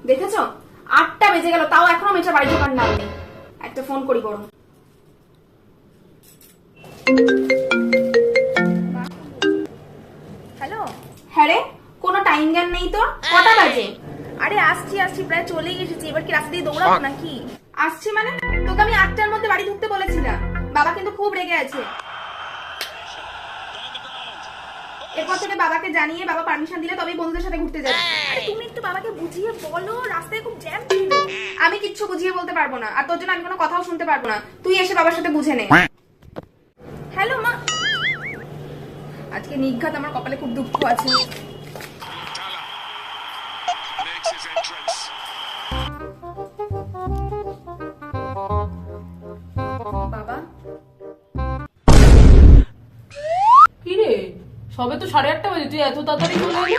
দেখেছো 8টা বেজে গেল, তাও এখনো মেয়েটার বাড়ি ঢোকার নাম নেই। একটা ফোন করি বরং। হ্যালো। হ্যাঁ রে, কোনো টাইম জ্ঞান নেই তোর? কটা বাজে? আরে আসছি প্রায় চলেই এসেছি। এবার কি রাস্তা দিয়ে দৌড়াবো নাকি? আসছি মানে? তোকে আমি 8টার মধ্যে বাড়ি ঢুকতে বলেছিলাম। বাবা কিন্তু খুব রেগে আছে। এরপর থেকে বাবাকে জানিয়ে বাবা পারমিশন দিলে তবেই বন্ধুদের সাথে ঘুরতে যাবে। আরে তুমি একটু বাবাকে বুঝিয়ে বলো, রাস্তায় খুব জ্যাম ছিল। আমি কিচ্ছু বুঝিয়ে বলতে পারবো না, আর তোর জন্য আমি কোনো কথাও শুনতে পারবো না। তুই এসে বাবার সাথে বুঝে নে। হ্যালো মা। আজকে নিঘাত আমার কপালে খুব দুঃখ আছে। বাবা, কি রে, সবে তো 8:30 বাজে, তুই এত তাড়াতাড়ি চলে এলি?